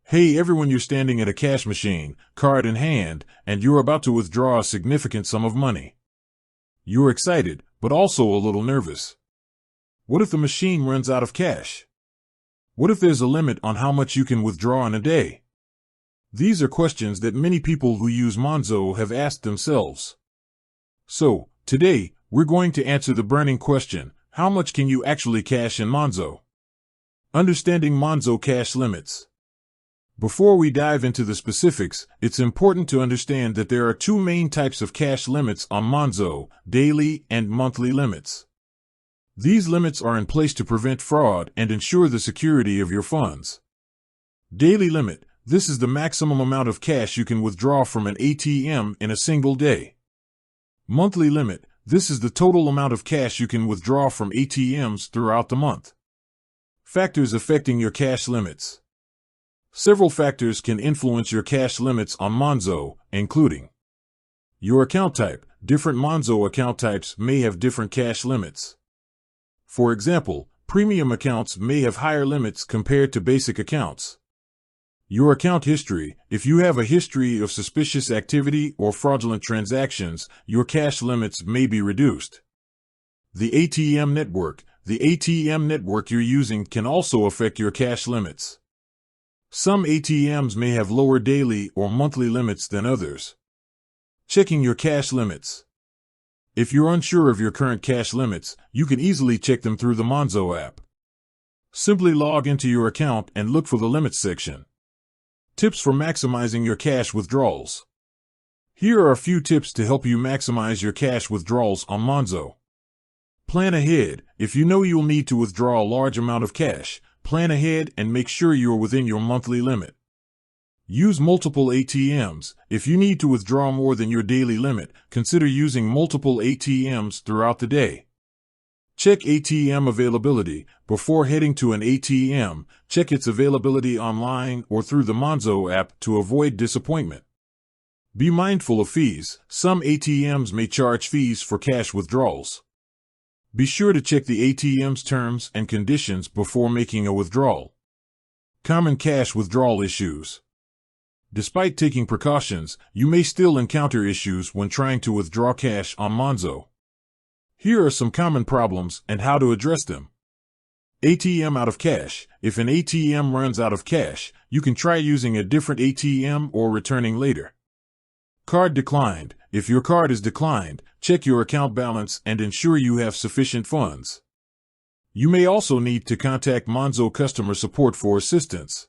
Hey everyone, you're standing at a cash machine, card in hand, and you're about to withdraw a significant sum of money. You're excited, but also a little nervous. What if the machine runs out of cash? What if there's a limit on how much you can withdraw in a day? These are questions that many people who use Monzo have asked themselves. So, today, we're going to answer the burning question: how much can you actually cash in Monzo? Understanding Monzo cash limits. Before we dive into the specifics, it's important to understand that there are two main types of cash limits on Monzo: daily and monthly limits. These limits are in place to prevent fraud and ensure the security of your funds. Daily limit: this is the maximum amount of cash you can withdraw from an ATM in a single day. Monthly limit: this is the total amount of cash you can withdraw from ATMs throughout the month. Factors affecting your cash limits. Several factors can influence your cash limits on Monzo, including your account type. Different Monzo account types may have different cash limits. For example, premium accounts may have higher limits compared to basic accounts. Your account history: if you have a history of suspicious activity or fraudulent transactions, your cash limits may be reduced. The ATM network: the ATM network you're using can also affect your cash limits. Some ATMs may have lower daily or monthly limits than others. Checking your cash limits. If you're unsure of your current cash limits, you can easily check them through the Monzo app. Simply log into your account and look for the limits section. Tips for maximizing your cash withdrawals. Here are a few tips to help you maximize your cash withdrawals on Monzo. Plan ahead. If you know you'll need to withdraw a large amount of cash, plan ahead and make sure you're within your monthly limit. Use multiple ATMs. If you need to withdraw more than your daily limit, consider using multiple ATMs throughout the day. Check ATM availability. Before heading to an ATM, check its availability online or through the Monzo app to avoid disappointment. Be mindful of fees. Some ATMs may charge fees for cash withdrawals. Be sure to check the ATM's terms and conditions before making a withdrawal. Common cash withdrawal issues. Despite taking precautions, you may still encounter issues when trying to withdraw cash on Monzo. Here are some common problems and how to address them. ATM out of cash. If an ATM runs out of cash, you can try using a different ATM or returning later. Card declined. If your card is declined, check your account balance and ensure you have sufficient funds. You may also need to contact Monzo customer support for assistance.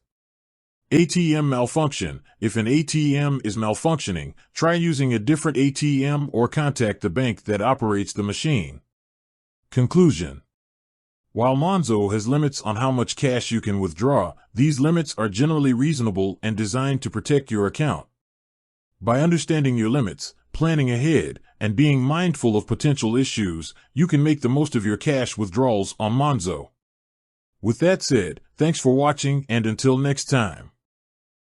ATM malfunction. If an ATM is malfunctioning, try using a different ATM or contact the bank that operates the machine. Conclusion. While Monzo has limits on how much cash you can withdraw, these limits are generally reasonable and designed to protect your account. By understanding your limits, planning ahead, and being mindful of potential issues, you can make the most of your cash withdrawals on Monzo. With that said, thanks for watching, and until next time.